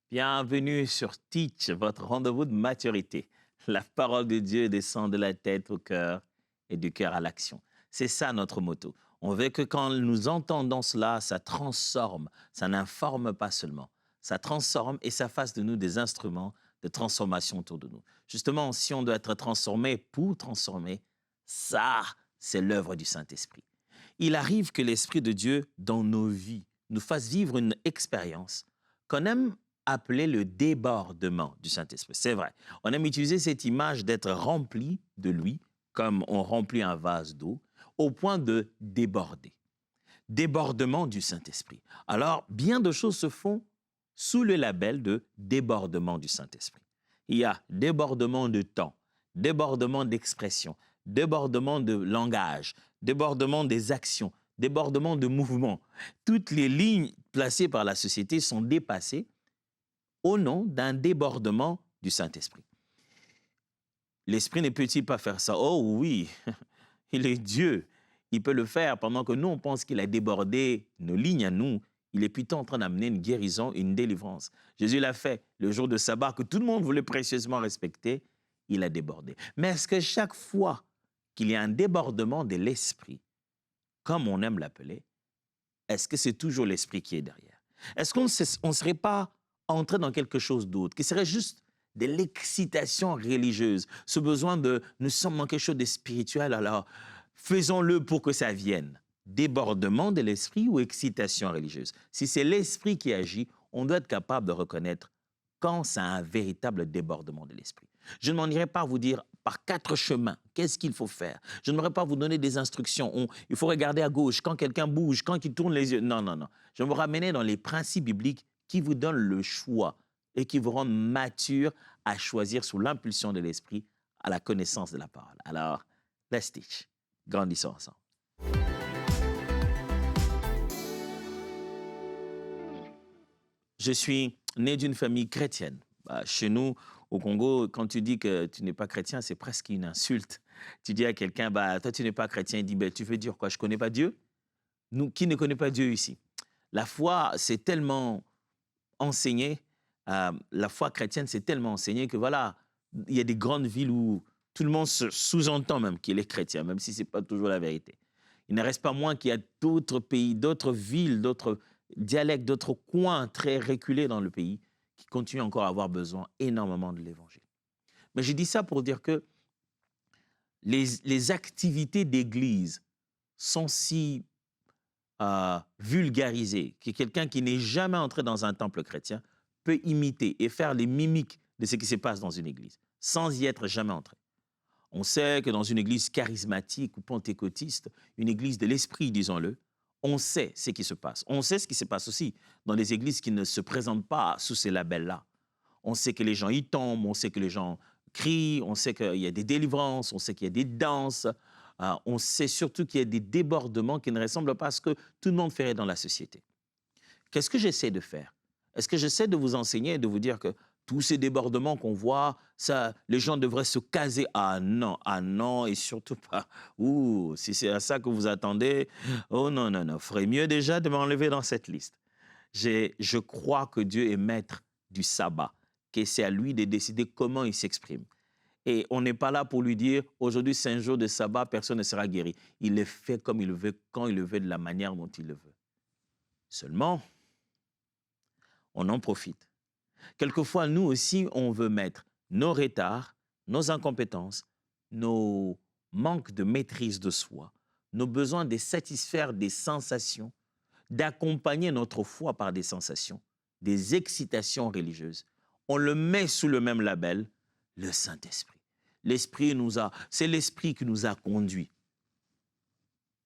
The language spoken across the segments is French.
Bienvenue sur Teach, votre rendez-vous de maturité. La parole de Dieu descend de la tête au cœur et du cœur à l'action. C'est ça notre motto. On veut que quand nous entendons cela, ça transforme, ça n'informe pas seulement. Ça transforme et ça fasse de nous des instruments de transformation autour de nous. Justement, si on doit être transformé pour transformer, ça, c'est l'œuvre du Saint-Esprit. Il arrive que l'Esprit de Dieu, dans nos vies, nous fasse vivre une expérience qu'on aime appeler le débordement du Saint-Esprit. C'est vrai. On aime utiliser cette image d'être rempli de lui, comme on remplit un vase d'eau, au point de déborder. Débordement du Saint-Esprit. Alors, bien de choses se font sous le label de débordement du Saint-Esprit. Il y a débordement de temps, débordement d'expression, débordement de langage, débordement des actions, débordement de mouvement. Toutes les lignes placées par la société sont dépassées au nom d'un débordement du Saint-Esprit. L'Esprit ne peut-il pas faire ça? Oh oui, il est Dieu. Il peut le faire pendant que nous, on pense qu'il a débordé nos lignes à nous. Il est plutôt en train d'amener une guérison, une délivrance. Jésus l'a fait le jour de sabbat que tout le monde voulait précieusement respecter. Il a débordé. Mais est-ce que chaque fois qu'il y a un débordement de l'Esprit, comme on aime l'appeler, est-ce que c'est toujours l'Esprit qui est derrière? Est-ce qu'on ne serait pas entré dans quelque chose d'autre, qui serait juste de l'excitation religieuse, ce besoin de nous sommes dans quelque chose de spirituel, alors faisons-le pour que ça vienne. Débordement de l'esprit ou excitation religieuse? Si c'est l'esprit qui agit, on doit être capable de reconnaître quand c'est un véritable débordement de l'esprit. Je ne m'en irai pas vous dire par 4 chemins, qu'est-ce qu'il faut faire? Je n'aimerais pas vous donner des instructions. Il faut regarder à gauche, quand quelqu'un bouge, quand il tourne les yeux. Non, non, non. Je vais vous ramener dans les principes bibliques qui vous donnent le choix et qui vous rendent mature à choisir sous l'impulsion de l'esprit à la connaissance de la parole. Alors, let's teach. Grandissons ensemble. Je suis né d'une famille chrétienne. Chez nous, au Congo, quand tu dis que tu n'es pas chrétien, c'est presque une insulte. Tu dis à quelqu'un, toi tu n'es pas chrétien, il dit, tu veux dire quoi, je ne connais pas Dieu? Nous, qui ne connaît pas Dieu ici? La foi, c'est tellement enseigné, la foi chrétienne, c'est tellement enseigné que voilà, il y a des grandes villes où tout le monde se sous-entend même qu'il est chrétien, même si ce n'est pas toujours la vérité. Il ne reste pas moins qu'il y a d'autres pays, d'autres villes, d'autres dialectes, d'autres coins très reculés dans le pays qui continuent encore à avoir besoin énormément de l'Évangile. Mais je dis ça pour dire que les activités d'Église sont si vulgarisées que quelqu'un qui n'est jamais entré dans un temple chrétien peut imiter et faire les mimiques de ce qui se passe dans une église, sans y être jamais entré. On sait que dans une église charismatique ou pentecôtiste, une église de l'esprit, disons-le, on sait ce qui se passe. On sait ce qui se passe aussi dans les églises qui ne se présentent pas sous ces labels-là. On sait que les gens y tombent, on sait que les gens crient, on sait qu'il y a des délivrances, on sait qu'il y a des danses, on sait surtout qu'il y a des débordements qui ne ressemblent pas à ce que tout le monde ferait dans la société. Qu'est-ce que j'essaie de faire? Est-ce que j'essaie de vous enseigner et de vous dire que tous ces débordements qu'on voit, ça, les gens devraient se caser? Ah non, et surtout pas. Ouh, si c'est à ça que vous attendez, oh non, non, non, ferait mieux déjà de m'enlever dans cette liste. Je crois que Dieu est maître du sabbat, que c'est à lui de décider comment il s'exprime. Et on n'est pas là pour lui dire, aujourd'hui c'est un jour de sabbat, personne ne sera guéri. Il le fait comme il le veut, quand il le veut, de la manière dont il le veut. Seulement, on en profite. Quelquefois, nous aussi, on veut mettre nos retards, nos incompétences, nos manques de maîtrise de soi, nos besoins de satisfaire des sensations, d'accompagner notre foi par des sensations, des excitations religieuses. On le met sous le même label, le Saint-Esprit. C'est l'Esprit qui nous a conduits.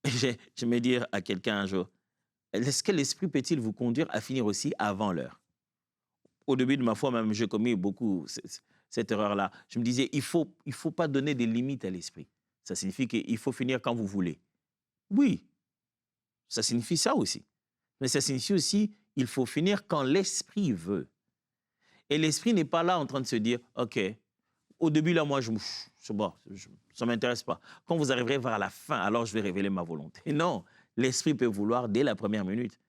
Je vais dire à quelqu'un un jour, est-ce que l'Esprit peut-il vous conduire à finir aussi avant l'heure? Au début de ma foi, même, j'ai commis beaucoup cette erreur-là. Je me disais, il faut pas donner des limites à l'Esprit. Ça signifie qu'il faut finir quand vous voulez. Oui, ça signifie ça aussi. Mais ça signifie aussi, il faut finir quand l'Esprit veut. Et l'Esprit n'est pas là en train de se dire, OK, au début, là, moi, ça ne m'intéresse pas. Quand vous arriverez vers la fin, alors je vais révéler ma volonté. Non, l'Esprit peut vouloir dès la première minute.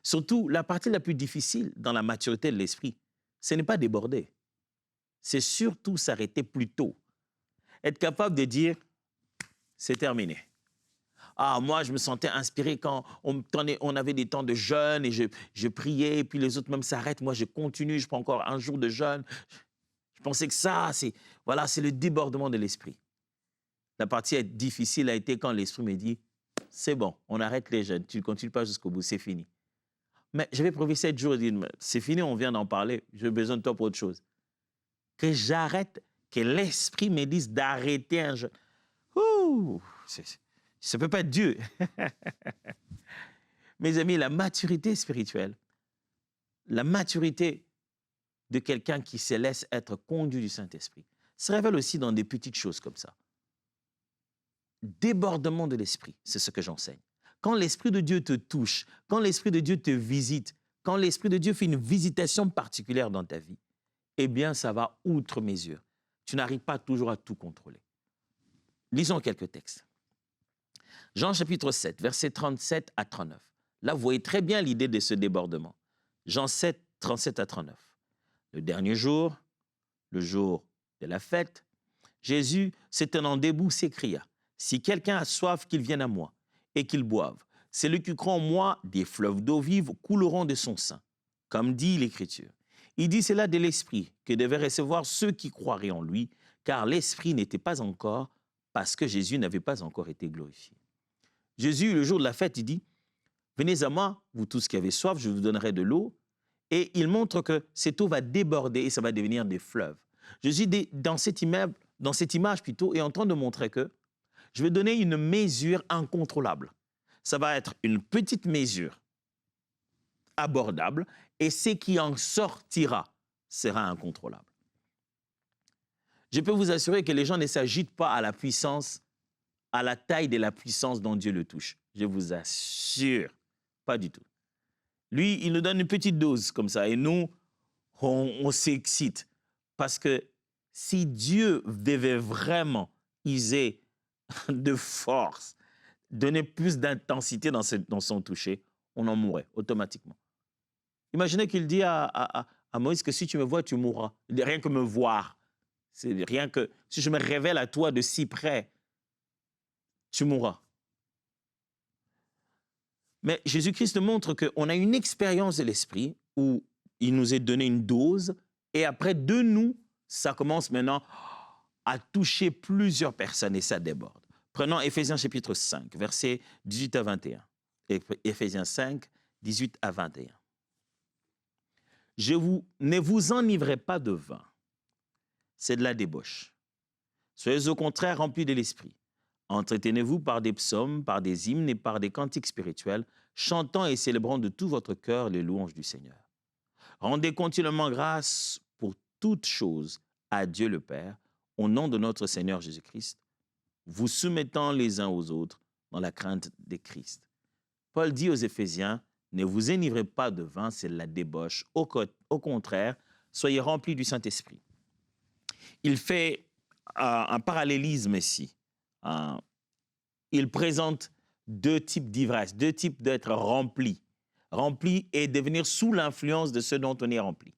Surtout, la partie la plus difficile dans la maturité de l'Esprit, ce n'est pas déborder. C'est surtout s'arrêter plus tôt. Être capable de dire, c'est terminé. Ah, moi, je me sentais inspiré quand on avait des temps de jeûne et je priais, et puis les autres même s'arrêtent. Moi, je continue, je prends encore un jour de jeûne. Je pensais que ça, c'est le débordement de l'esprit. La partie difficile a été quand l'esprit me dit, c'est bon, on arrête les jeûnes, tu ne continues pas jusqu'au bout, c'est fini. Mais j'avais prévu 7 jours, et dit, c'est fini, on vient d'en parler, j'ai besoin de toi pour autre chose. Que j'arrête, que l'esprit me dise d'arrêter un jeûne. Ouh, ça ne peut pas être Dieu. Mes amis, la maturité spirituelle, la maturité de quelqu'un qui se laisse être conduit du Saint-Esprit, se révèle aussi dans des petites choses comme ça. Débordement de l'esprit, c'est ce que j'enseigne. Quand l'Esprit de Dieu te touche, quand l'Esprit de Dieu te visite, quand l'Esprit de Dieu fait une visitation particulière dans ta vie, eh bien, ça va outre mesure. Tu n'arrives pas toujours à tout contrôler. Lisons quelques textes. Jean chapitre 7, versets 37 à 39. Là, vous voyez très bien l'idée de ce débordement. Jean 7, 37 à 39. Le dernier jour, le jour de la fête, Jésus, se tenant debout, s'écria, « Si quelqu'un a soif, qu'il vienne à moi et qu'il boive. Celui qui croit en moi, des fleuves d'eau vive couleront de son sein. » Comme dit l'Écriture. Il dit cela de l'Esprit que devaient recevoir ceux qui croiraient en lui, car l'Esprit n'était pas encore, parce que Jésus n'avait pas encore été glorifié. Jésus, le jour de la fête, il dit, « Venez à moi, vous tous qui avez soif, je vous donnerai de l'eau. » Et il montre que cette eau va déborder et ça va devenir des fleuves. Jésus, dans cette image plutôt, est en train de montrer que je vais donner une mesure incontrôlable. Ça va être une petite mesure abordable et ce qui en sortira sera incontrôlable. Je peux vous assurer que les gens ne s'agitent pas à la puissance, à la taille de la puissance dont Dieu le touche. Je vous assure, pas du tout. Lui, il nous donne une petite dose comme ça et nous, on s'excite. Parce que si Dieu devait vraiment user de force, donner plus d'intensité dans son toucher, on en mourrait automatiquement. Imaginez qu'il dit à Moïse que si tu me vois, tu mourras. Rien que me voir. C'est rien que si je me révèle à toi de si près, tu mourras. Mais Jésus-Christ montre qu'on a une expérience de l'esprit où il nous est donné une dose et après de nous, ça commence maintenant à toucher plusieurs personnes et ça déborde. Prenons Éphésiens chapitre 5, versets 18 à 21. Éphésiens 5, 18 à 21. Ne vous enivrez pas de vin, c'est de la débauche. Soyez au contraire remplis de l'esprit. Entretenez-vous par des psaumes, par des hymnes et par des cantiques spirituels, chantant et célébrant de tout votre cœur les louanges du Seigneur. Rendez continuellement grâce pour toutes choses à Dieu le Père, au nom de notre Seigneur Jésus-Christ, vous soumettant les uns aux autres dans la crainte de Christ. Paul dit aux Éphésiens, ne vous enivrez pas de vin, c'est la débauche. Au contraire, soyez remplis du Saint-Esprit. Il fait un parallélisme ici. Il présente deux types d'ivresse, deux types d'être rempli. Rempli et devenir sous l'influence de ce dont on est rempli.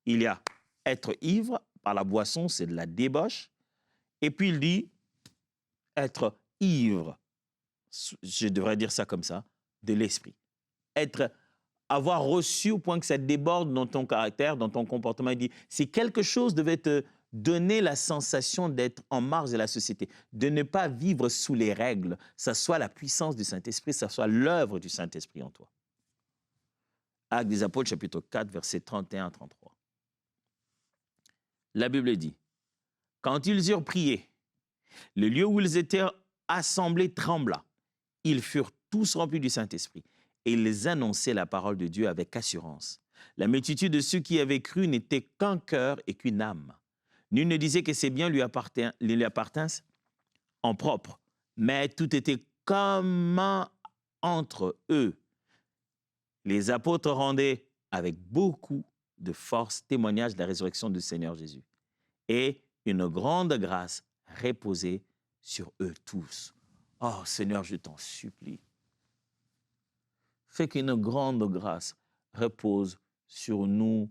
Il y a être ivre par la boisson, c'est de la débauche. Et puis il dit être ivre, je devrais dire ça comme ça, de l'esprit. Avoir reçu au point que ça déborde dans ton caractère, dans ton comportement. Il dit, si quelque chose devait te donner la sensation d'être en marge de la société, de ne pas vivre sous les règles, ça soit la puissance du Saint-Esprit, ça soit l'œuvre du Saint-Esprit en toi. Actes des Apôtres, chapitre 4, versets 31 à 33. La Bible dit, quand ils eurent prié, le lieu où ils étaient assemblés trembla. Ils furent tous remplis du Saint-Esprit et ils annonçaient la parole de Dieu avec assurance. La multitude de ceux qui avaient cru n'était qu'un cœur et qu'une âme. Nul ne disait que ses biens lui appartinssent en propre, mais tout était commun entre eux. Les apôtres rendaient avec beaucoup de force témoignage de la résurrection du Seigneur Jésus. Et une grande grâce reposait sur eux tous. Oh Seigneur, je t'en supplie. Fais qu'une grande grâce repose sur nous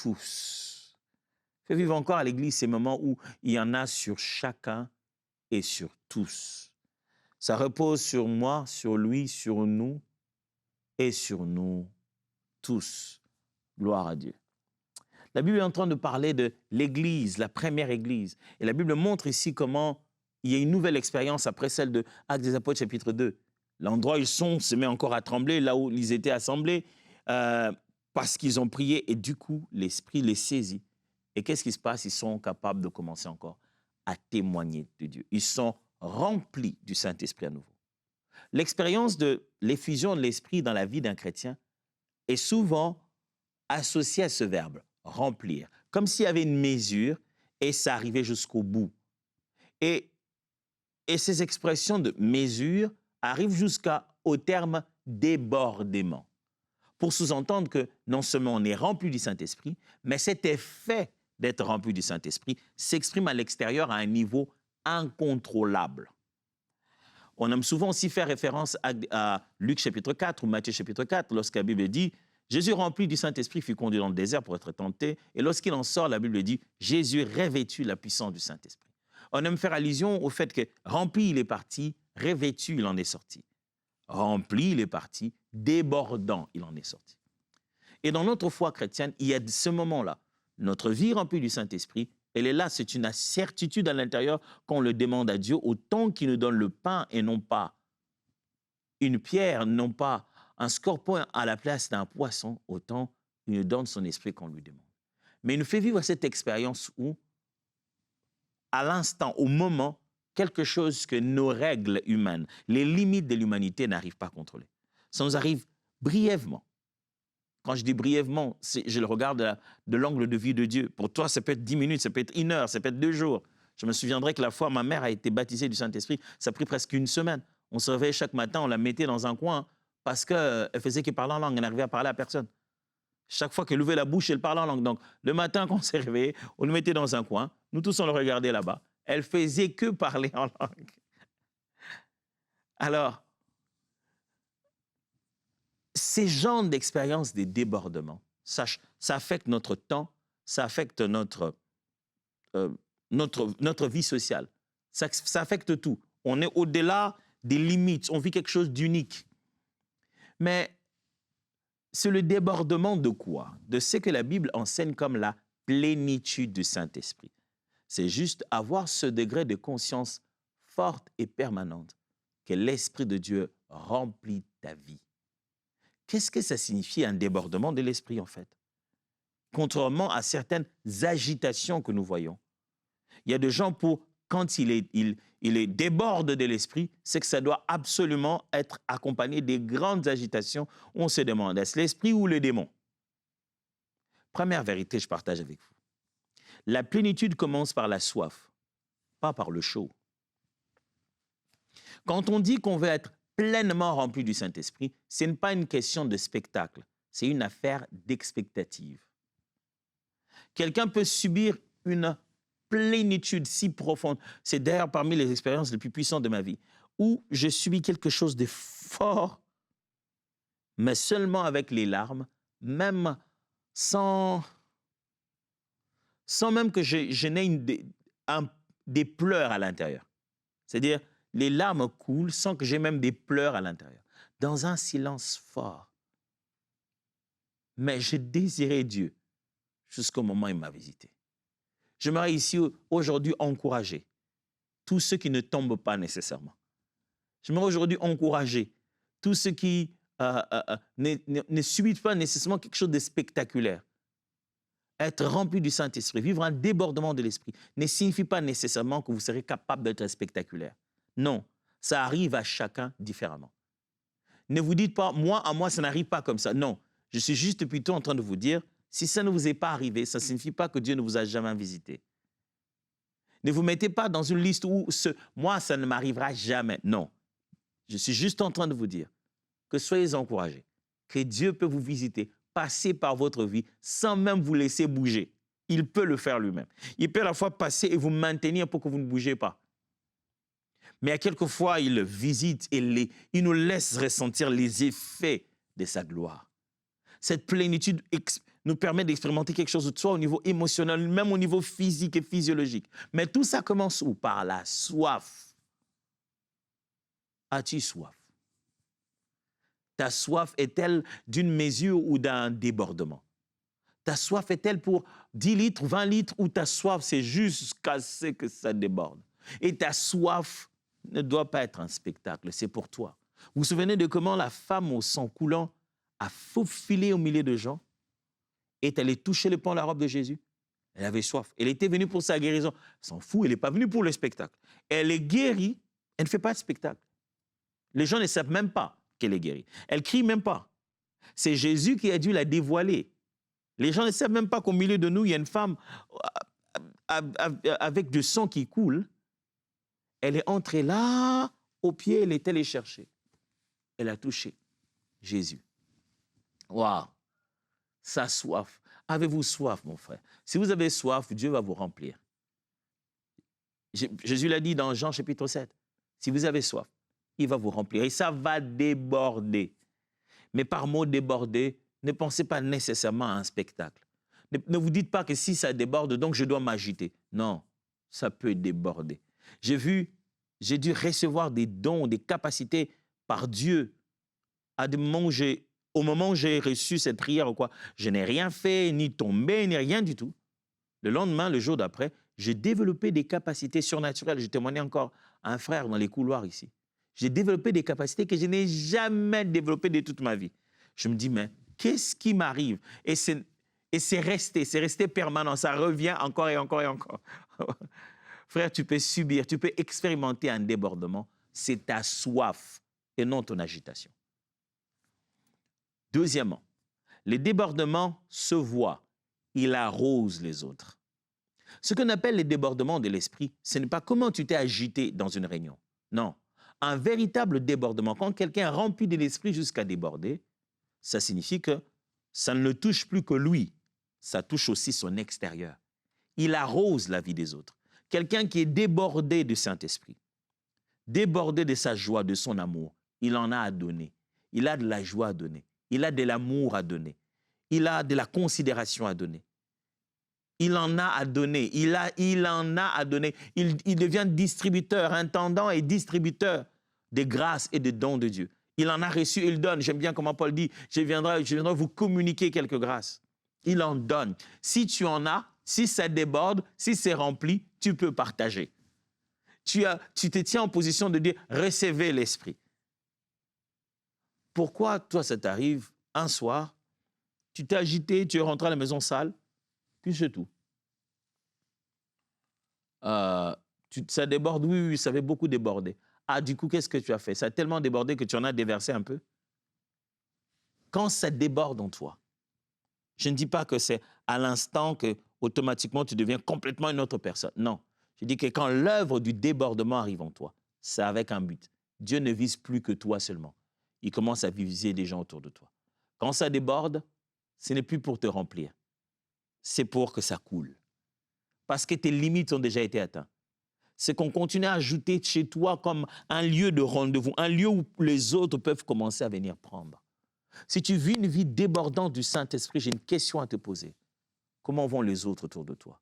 tous. Fais vivre encore à l'Église ces moments où il y en a sur chacun et sur tous. Ça repose sur moi, sur lui, sur nous et sur nous tous. Gloire à Dieu. La Bible est en train de parler de l'Église, la première Église. Et la Bible montre ici comment il y a une nouvelle expérience après celle de Actes des Apôtres, chapitre 2. L'endroit où ils sont se met encore à trembler, là où ils étaient assemblés, parce qu'ils ont prié. Et du coup, l'Esprit les saisit. Et qu'est-ce qui se passe? Ils sont capables de commencer encore à témoigner de Dieu. Ils sont remplis du Saint-Esprit à nouveau. L'expérience de l'effusion de l'Esprit dans la vie d'un chrétien est souvent associée à ce verbe, remplir, comme s'il y avait une mesure et ça arrivait jusqu'au bout. Et ces expressions de mesure arrivent jusqu'au terme débordement, pour sous-entendre que non seulement on est rempli du Saint-Esprit, mais cet effet d'être rempli du Saint-Esprit s'exprime à l'extérieur à un niveau incontrôlable. On aime souvent aussi faire référence à Luc chapitre 4 ou Matthieu chapitre 4, lorsque la Bible dit « Jésus rempli du Saint-Esprit fut conduit dans le désert pour être tenté ». Et lorsqu'il en sort, la Bible dit « Jésus revêtu la puissance du Saint-Esprit ». On aime faire allusion au fait que rempli, il est parti, revêtu, il en est sorti. Rempli, il est parti, débordant, il en est sorti. Et dans notre foi chrétienne, il y a ce moment-là. Notre vie remplie du Saint-Esprit, elle est là, c'est une certitude à l'intérieur qu'on le demande à Dieu, autant qu'il nous donne le pain et non pas une pierre, non pas un scorpion à la place d'un poisson, autant il nous donne son esprit qu'on lui demande. Mais il nous fait vivre cette expérience où, à l'instant, au moment, quelque chose que nos règles humaines, les limites de l'humanité n'arrivent pas à contrôler. Ça nous arrive brièvement. Quand je dis brièvement, je le regarde de l'angle de vue de Dieu. Pour toi, ça peut être 10 minutes, ça peut être 1 heure, ça peut être 2 jours. Je me souviendrai que la fois, ma mère a été baptisée du Saint-Esprit, ça a pris presque 1 semaine. On se réveillait chaque matin, on la mettait dans un coin parce qu'elle faisait qu'elle parlait en langue, elle n'arrivait à parler à personne. Chaque fois qu'elle ouvrait la bouche, elle parlait en langue. Donc, le matin, quand on s'est réveillé, on le mettait dans un coin. Nous tous, on le regardait là-bas. Elle faisait que parler en langue. Alors, ces genres d'expériences des débordements, ça affecte notre temps, ça affecte notre vie sociale. Ça affecte tout. On est au-delà des limites, on vit quelque chose d'unique. Mais c'est le débordement de quoi? De ce que la Bible enseigne comme la plénitude du Saint-Esprit. C'est juste avoir ce degré de conscience forte et permanente que l'Esprit de Dieu remplit ta vie. Qu'est-ce que ça signifie un débordement de l'esprit, en fait? Contrairement à certaines agitations que nous voyons. Il y a des gens pour, quand il est déborde de l'esprit, c'est que ça doit absolument être accompagné des grandes agitations où on se demande, est-ce l'esprit ou le démon? Première vérité, je partage avec vous. La plénitude commence par la soif, pas par le chaud. Quand on dit qu'on veut être pleinement rempli du Saint-Esprit, ce n'est pas une question de spectacle, c'est une affaire d'expectative. Quelqu'un peut subir une plénitude si profonde, c'est d'ailleurs parmi les expériences les plus puissantes de ma vie, où je subis quelque chose de fort, mais seulement avec les larmes, même sans même que je n'ai des pleurs à l'intérieur. C'est-à-dire, les larmes coulent sans que j'aie même des pleurs à l'intérieur, dans un silence fort. Mais j'ai désiré Dieu jusqu'au moment où il m'a visité. J'aimerais ici aujourd'hui encourager tous ceux qui ne tombent pas nécessairement. J'aimerais aujourd'hui encourager tous ceux qui ne subissent pas nécessairement quelque chose de spectaculaire. Être rempli du Saint-Esprit, vivre un débordement de l'Esprit, ne signifie pas nécessairement que vous serez capable d'être spectaculaire. Non, ça arrive à chacun différemment. Ne vous dites pas, à moi, ça n'arrive pas comme ça. Non, je suis juste plutôt en train de vous dire, si ça ne vous est pas arrivé, ça ne signifie pas que Dieu ne vous a jamais visité. Ne vous mettez pas dans une liste où moi, ça ne m'arrivera jamais. Non, je suis juste en train de vous dire que soyez encouragés, que Dieu peut vous visiter, passer par votre vie sans même vous laisser bouger. Il peut le faire lui-même. Il peut à la fois passer et vous maintenir pour que vous ne bougez pas. Mais à quelquefois, il visite et il nous laisse ressentir les effets de sa gloire. Cette plénitude nous permet d'expérimenter quelque chose de soi au niveau émotionnel, même au niveau physique et physiologique. Mais tout ça commence où? Par la soif. As-tu soif? Ta soif est-elle d'une mesure ou d'un débordement? Ta soif est-elle pour 10 litres, 20 litres, ou ta soif, c'est jusqu'à ce que ça déborde? Et ta soif ne doit pas être un spectacle, c'est pour toi. Vous vous souvenez de comment la femme au sang coulant a faufilé au milieu de gens et est allée toucher le pan de la robe de Jésus? Elle avait soif. Elle était venue pour sa guérison. Elle s'en fout, elle n'est pas venue pour le spectacle. Elle est guérie, elle ne fait pas de spectacle. Les gens ne savent même pas qu'elle est guérie. Elle ne crie même pas. C'est Jésus qui a dû la dévoiler. Les gens ne savent même pas qu'au milieu de nous, il y a une femme avec du sang qui coule. Elle est entrée là, au pied, elle est allée chercher. Elle a touché Jésus. Waouh! Sa soif. Avez-vous soif, mon frère? Si vous avez soif, Dieu va vous remplir. Jésus l'a dit dans Jean chapitre 7. Si vous avez soif, il va vous remplir. Et ça va déborder. Mais par mot déborder, ne pensez pas nécessairement à un spectacle. Ne vous dites pas que si ça déborde, donc je dois m'agiter. Non, ça peut déborder. J'ai dû recevoir des dons, des capacités par Dieu à des moments au moment où j'ai reçu cette prière ou quoi, je n'ai rien fait, ni tombé, ni rien du tout. Le lendemain, le jour d'après, j'ai développé des capacités surnaturelles. Je témoignais encore à un frère dans les couloirs ici. J'ai développé des capacités que je n'ai jamais développées de toute ma vie. Je me dis, mais qu'est-ce qui m'arrive? Et c'est resté permanent. Ça revient encore et encore et encore. Frère, tu peux subir, tu peux expérimenter un débordement. C'est ta soif et non ton agitation. Deuxièmement, les débordements se voient. Il arrose les autres. Ce qu'on appelle les débordements de l'esprit, ce n'est pas comment tu t'es agité dans une réunion. Non. Un véritable débordement, quand quelqu'un est rempli de l'esprit jusqu'à déborder, ça signifie que ça ne le touche plus que lui. Ça touche aussi son extérieur. Il arrose la vie des autres. Quelqu'un qui est débordé du Saint-Esprit, débordé de sa joie, de son amour, il en a à donner. Il a de la joie à donner. Il a de l'amour à donner. Il a de la considération à donner. Il en a à donner. Il en a à donner. Il devient distributeur, intendant et distributeur des grâces et des dons de Dieu. Il en a reçu, il donne. J'aime bien comment Paul dit, je viendrai vous communiquer quelques grâces. Il en donne. Si tu en as, si ça déborde, si c'est rempli, tu peux partager. Tu te tiens en position de dire, recevez l'Esprit. Pourquoi, toi, ça t'arrive un soir, tu t'es agité, tu es rentré à la maison sale, puis c'est tout. Ça déborde, oui, ça avait beaucoup débordé. Ah, du coup, qu'est-ce que tu as fait? Ça a tellement débordé que tu en as déversé un peu? Quand ça déborde en toi, je ne dis pas que c'est à l'instant que automatiquement tu deviens complètement une autre personne. Non, je dis que quand l'œuvre du débordement arrive en toi, c'est avec un but. Dieu ne vise plus que toi seulement. Il commence à viser des gens autour de toi. Quand ça déborde, ce n'est plus pour te remplir. C'est pour que ça coule. Parce que tes limites ont déjà été atteintes. C'est qu'on continue à ajouter chez toi comme un lieu de rendez-vous, un lieu où les autres peuvent commencer à venir prendre. Si tu vis une vie débordante du Saint-Esprit, j'ai une question à te poser. Comment vont les autres autour de toi?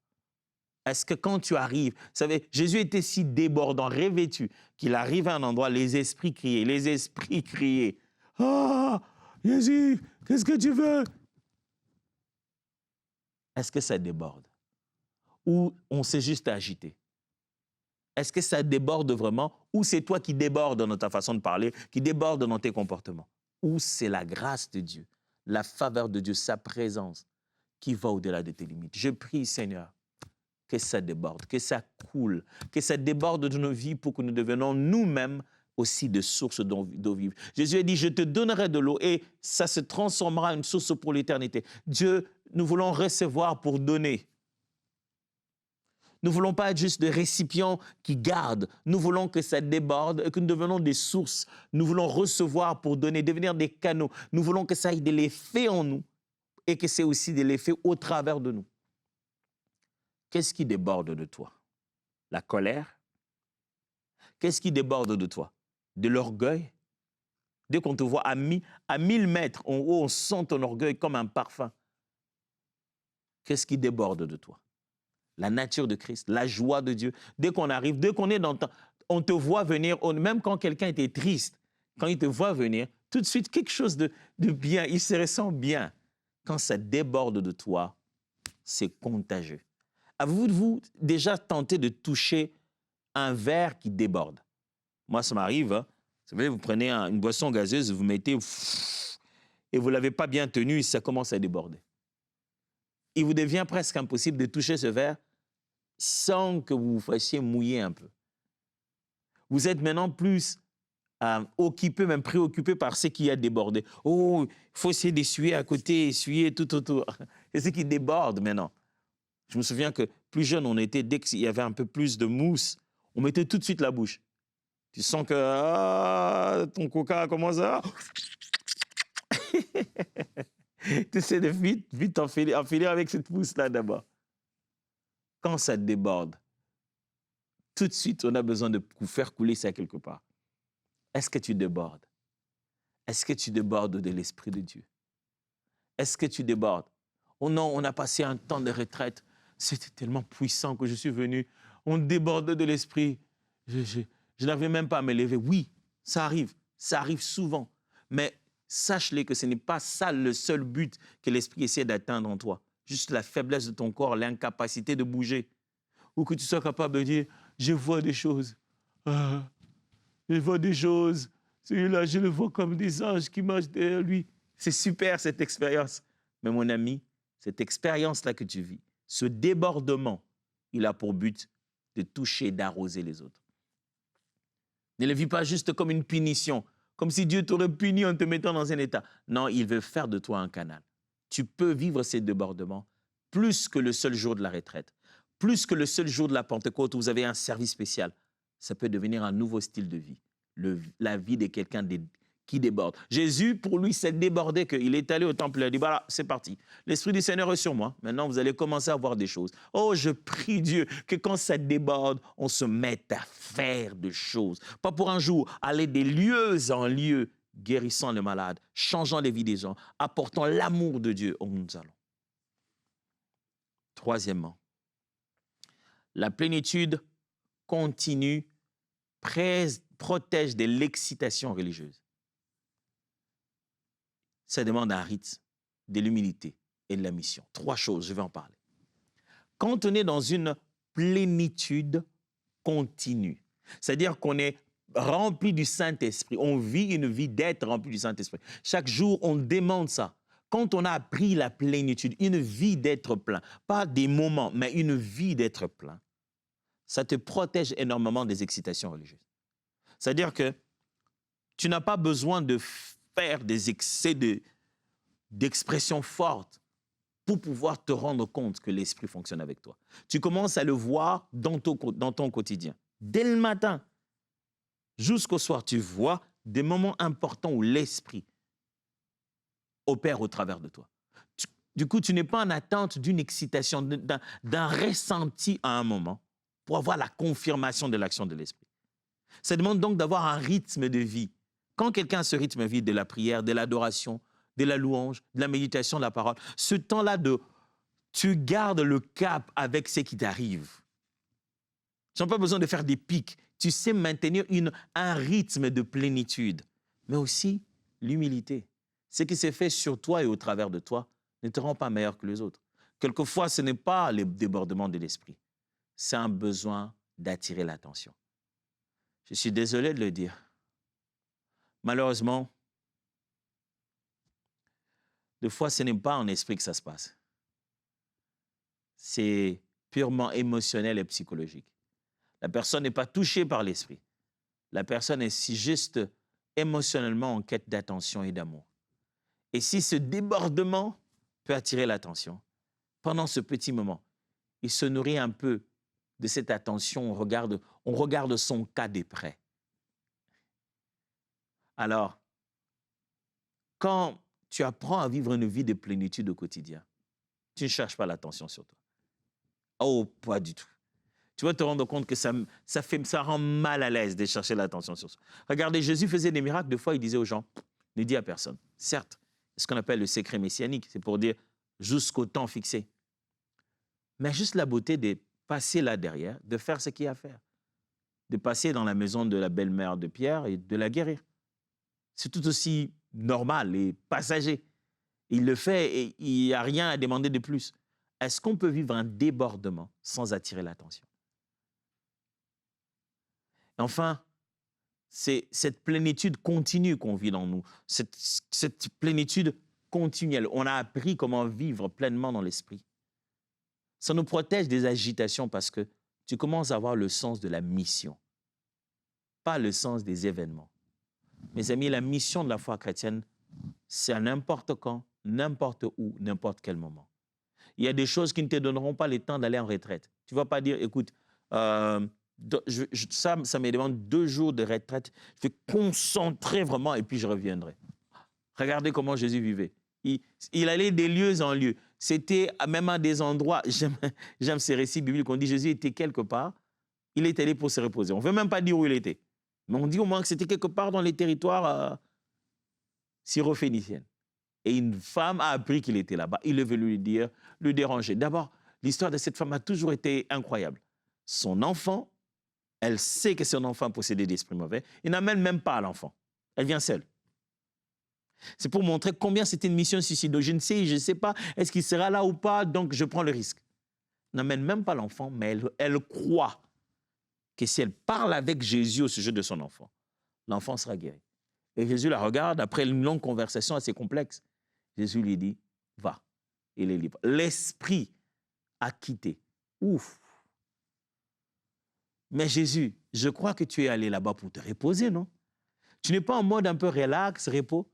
Est-ce que quand tu arrives, vous savez, Jésus était si débordant, revêtu, qu'il arrive à un endroit, les esprits criaient. « Ah, Jésus, qu'est-ce que tu veux ?» Est-ce que ça déborde? Ou on s'est juste agité? Est-ce que ça déborde vraiment? Ou c'est toi qui déborde dans ta façon de parler, qui déborde dans tes comportements? Ou c'est la grâce de Dieu, la faveur de Dieu, sa présence qui va au-delà de tes limites? Je prie, Seigneur, que ça déborde, que ça coule, que ça déborde de nos vies pour que nous devenions nous-mêmes aussi des sources d'eau vive. Jésus a dit, je te donnerai de l'eau et ça se transformera en une source pour l'éternité. Dieu, nous voulons recevoir pour donner. Nous ne voulons pas être juste des récipients qui gardent. Nous voulons que ça déborde et que nous devenons des sources. Nous voulons recevoir pour donner, devenir des canaux. Nous voulons que ça ait de l'effet en nous et que c'est aussi de l'effet au travers de nous. Qu'est-ce qui déborde de toi? La colère? Qu'est-ce qui déborde de toi? De l'orgueil? Dès qu'on te voit à 1000 mètres, en haut, on sent ton orgueil comme un parfum. Qu'est-ce qui déborde de toi? La nature de Christ, la joie de Dieu. Dès qu'on arrive, dès qu'on est dans ton... On te voit venir, même quand quelqu'un était triste, quand il te voit venir, tout de suite, quelque chose de bien, il se ressent bien. Quand ça déborde de toi, c'est contagieux. Avez-vous déjà tenté de toucher un verre qui déborde? Moi, ça m'arrive. Hein. Vous savez, vous prenez une boisson gazeuse, vous mettez et vous ne l'avez pas bien tenu, ça commence à déborder. Il vous devient presque impossible de toucher ce verre sans que vous vous fassiez mouiller un peu. Vous êtes maintenant plus occupé, même préoccupé par ce qui a débordé. Oh, il faut essayer d'essuyer à côté, essuyer tout autour. C'est ce qui déborde maintenant. Je me souviens que plus jeune on était, dès qu'il y avait un peu plus de mousse, on mettait tout de suite la bouche. Tu sens que ton coca commence à... Tu essaies de vite enfiler avec cette mousse-là d'abord. Quand ça déborde, tout de suite, on a besoin de faire couler ça quelque part. Est-ce que tu débordes? Est-ce que tu débordes de l'Esprit de Dieu? Est-ce que tu débordes? Oh non, on a passé un temps de retraite. C'était tellement puissant que je suis venu. On débordait de l'Esprit. Je n'arrivais même pas à me lever. Oui, ça arrive souvent. Mais sache-le que ce n'est pas ça le seul but que l'Esprit essaie d'atteindre en toi. Juste la faiblesse de ton corps, l'incapacité de bouger. Ou que tu sois capable de dire, je vois des choses. Je vois des choses. Celui-là, je le vois comme des anges qui marchent derrière lui. C'est super cette expérience. Mais mon ami, cette expérience-là que tu vis, ce débordement, il a pour but de toucher, d'arroser les autres. Ne le vis pas juste comme une punition, comme si Dieu t'aurait puni en te mettant dans un état. Non, il veut faire de toi un canal. Tu peux vivre ces débordements plus que le seul jour de la retraite, plus que le seul jour de la Pentecôte où vous avez un service spécial. Ça peut devenir un nouveau style de vie, la vie de quelqu'un qui déborde. Jésus, pour lui, s'est débordé qu'il est allé au temple, il a dit, voilà, c'est parti. L'Esprit du Seigneur est sur moi. Maintenant, vous allez commencer à voir des choses. Oh, je prie Dieu que quand ça déborde, on se mette à faire des choses. Pas pour un jour, aller des lieux en lieux, guérissant les malades, changeant les vies des gens, apportant l'amour de Dieu où nous allons. Troisièmement, la plénitude continue protège de l'excitation religieuse. Ça demande un rythme, de l'humilité et de la mission. 3 choses, je vais en parler. Quand on est dans une plénitude continue, c'est-à-dire qu'on est rempli du Saint-Esprit, on vit une vie d'être rempli du Saint-Esprit. Chaque jour, on demande ça. Quand on a appris la plénitude, une vie d'être plein, pas des moments, mais une vie d'être plein, ça te protège énormément des excitations religieuses. C'est-à-dire que tu n'as pas besoin de faire des excès d'expressions fortes pour pouvoir te rendre compte que l'Esprit fonctionne avec toi. Tu commences à le voir dans ton quotidien. Dès le matin jusqu'au soir, tu vois des moments importants où l'Esprit opère au travers de toi. Du coup, tu n'es pas en attente d'une excitation, d'un ressenti à un moment pour avoir la confirmation de l'action de l'Esprit. Ça demande donc d'avoir un rythme de vie. Quand quelqu'un a ce rythme de vie de la prière, de l'adoration, de la louange, de la méditation, de la parole, ce temps-là tu gardes le cap avec ce qui t'arrive. Tu n'as pas besoin de faire des pics. Tu sais maintenir un rythme de plénitude, mais aussi l'humilité. Ce qui s'est fait sur toi et au travers de toi ne te rend pas meilleur que les autres. Quelquefois, ce n'est pas le débordement de l'esprit. C'est un besoin d'attirer l'attention. Je suis désolé de le dire. Malheureusement, des fois, ce n'est pas en esprit que ça se passe. C'est purement émotionnel et psychologique. La personne n'est pas touchée par l'esprit. La personne est si juste émotionnellement en quête d'attention et d'amour. Et si ce débordement peut attirer l'attention, pendant ce petit moment, il se nourrit un peu de cette attention, on regarde son cas de près. Alors, quand tu apprends à vivre une vie de plénitude au quotidien, tu ne cherches pas l'attention sur toi. Oh, pas du tout. Tu vas te rendre compte que ça rend mal à l'aise de chercher l'attention sur soi. Regardez, Jésus faisait des miracles. Des fois, il disait aux gens, ne dis à personne. Certes, ce qu'on appelle le secret messianique, c'est pour dire jusqu'au temps fixé. Mais juste la beauté de passer là derrière, de faire ce qu'il y a à faire. De passer dans la maison de la belle-mère de Pierre et de la guérir. C'est tout aussi normal et passager. Il le fait et il n'y a rien à demander de plus. Est-ce qu'on peut vivre un débordement sans attirer l'attention? Enfin, c'est cette plénitude continue qu'on vit dans nous, cette plénitude continuelle. On a appris comment vivre pleinement dans l'esprit. Ça nous protège des agitations parce que tu commences à avoir le sens de la mission, pas le sens des événements. Mes amis, la mission de la foi chrétienne, c'est à n'importe quand, n'importe où, n'importe quel moment. Il y a des choses qui ne te donneront pas le temps d'aller en retraite. Tu ne vas pas dire, écoute, ça me demande 2 jours de retraite, je vais concentrer vraiment et puis je reviendrai. Regardez comment Jésus vivait. Il allait des lieux en lieux. C'était même à des endroits, j'aime ces récits bibliques, on dit Jésus était quelque part, il est allé pour se reposer. On ne veut même pas dire où il était. Mais on dit au moins que c'était quelque part dans les territoires syro-phéniciens. Et une femme a appris qu'il était là-bas. Il est venu lui dire, le déranger. D'abord, l'histoire de cette femme a toujours été incroyable. Son enfant, elle sait que son enfant possédait d'esprits mauvais. Il n'amène même pas l'enfant. Elle vient seule. C'est pour montrer combien c'était une mission suicidaire. Je ne sais pas, est-ce qu'il sera là ou pas, donc je prends le risque. Elle n'amène même pas l'enfant, mais elle croit que si elle parle avec Jésus au sujet de son enfant, l'enfant sera guéri. Et Jésus la regarde, après une longue conversation assez complexe, Jésus lui dit, va, il est libre. L'esprit a quitté. Ouf! Mais Jésus, je crois que tu es allé là-bas pour te reposer, non? Tu n'es pas en mode un peu relax, repos?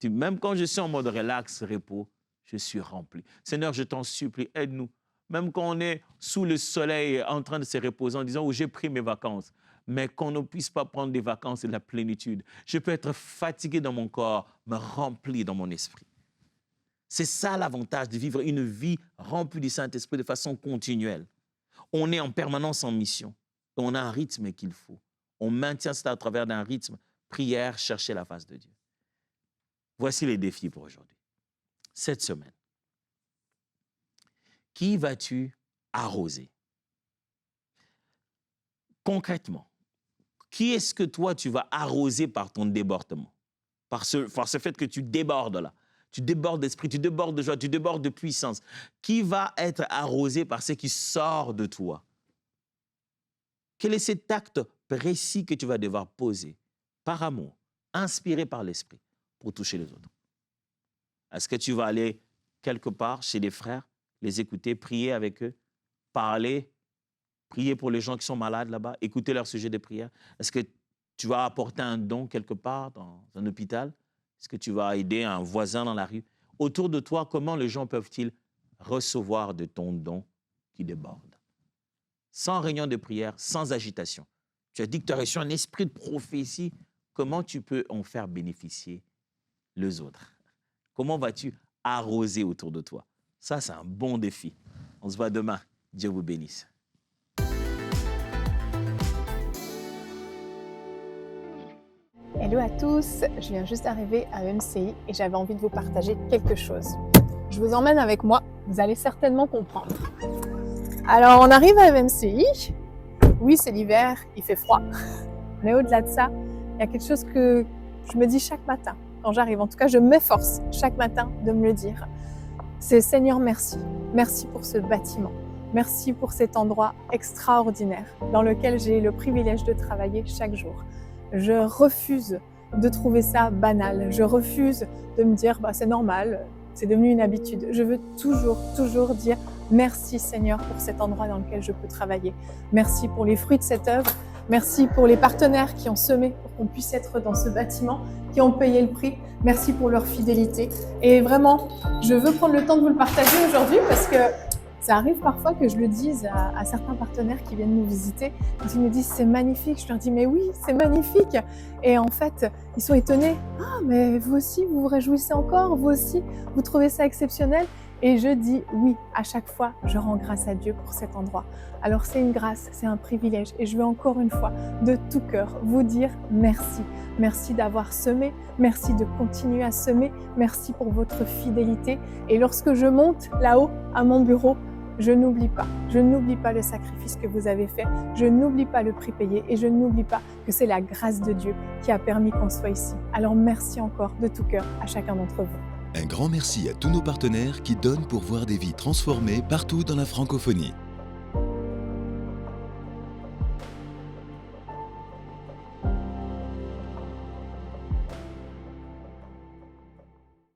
Même quand je suis en mode relax, repos, je suis rempli. Seigneur, je t'en supplie, aide-nous. Même quand on est sous le soleil en train de se reposer en disant, oh, j'ai pris mes vacances, mais qu'on ne puisse pas prendre des vacances et de la plénitude. Je peux être fatigué dans mon corps, mais rempli dans mon esprit. C'est ça l'avantage de vivre une vie remplie du Saint-Esprit de façon continuelle. On est en permanence en mission. On a un rythme qu'il faut. On maintient cela à travers d'un rythme, prière, chercher la face de Dieu. Voici les défis pour aujourd'hui. Cette semaine, qui vas-tu arroser? Concrètement, qui est-ce que toi, tu vas arroser par ton débordement? Par ce fait que tu débordes là. Tu débordes d'esprit, tu débordes de joie, tu débordes de puissance. Qui va être arrosé par ce qui sort de toi? Quel est cet acte précis que tu vas devoir poser par amour, inspiré par l'esprit, pour toucher les autres? Est-ce que tu vas aller quelque part chez des frères, les écouter, prier avec eux, parler, prier pour les gens qui sont malades là-bas, écouter leur sujet de prière? Est-ce que tu vas apporter un don quelque part dans un hôpital? Est-ce que tu vas aider un voisin dans la rue? Autour de toi, comment les gens peuvent-ils recevoir de ton don qui déborde? Sans réunion de prière, sans agitation. Tu as dit que tu as reçu un esprit de prophétie. Comment tu peux en faire bénéficier les autres? Comment vas-tu arroser autour de toi? Ça, c'est un bon défi. On se voit demain. Dieu vous bénisse. Hello à tous, je viens juste d'arriver à MCI et j'avais envie de vous partager quelque chose. Je vous emmène avec moi, vous allez certainement comprendre. Alors on arrive à MCI, oui c'est l'hiver, il fait froid, mais au-delà de ça, il y a quelque chose que je me dis chaque matin quand j'arrive, en tout cas je m'efforce chaque matin de me le dire. C'est Seigneur merci, merci pour ce bâtiment, merci pour cet endroit extraordinaire dans lequel j'ai le privilège de travailler chaque jour. Je refuse de trouver ça banal. Je refuse de me dire c'est normal, c'est devenu une habitude. Je veux toujours dire merci Seigneur pour cet endroit dans lequel je peux travailler. Merci pour les fruits de cette œuvre. Merci pour les partenaires qui ont semé pour qu'on puisse être dans ce bâtiment, qui ont payé le prix. Merci pour leur fidélité. Et vraiment, je veux prendre le temps de vous le partager aujourd'hui parce que ça arrive parfois que je le dise à certains partenaires qui viennent nous visiter. Ils me disent c'est magnifique. Je leur dis mais oui, c'est magnifique. Et en fait, ils sont étonnés. Ah mais vous aussi, vous vous réjouissez encore? Vous aussi, vous trouvez ça exceptionnel? Et je dis oui, à chaque fois, je rends grâce à Dieu pour cet endroit. Alors c'est une grâce, c'est un privilège. Et je veux encore une fois, de tout cœur, vous dire merci. Merci d'avoir semé, merci de continuer à semer, merci pour votre fidélité. Et lorsque je monte là-haut à mon bureau, Je n'oublie pas. Je n'oublie pas le sacrifice que vous avez fait. Je n'oublie pas le prix payé et je n'oublie pas que c'est la grâce de Dieu qui a permis qu'on soit ici. Alors merci encore de tout cœur à chacun d'entre vous. Un grand merci à tous nos partenaires qui donnent pour voir des vies transformées partout dans la francophonie.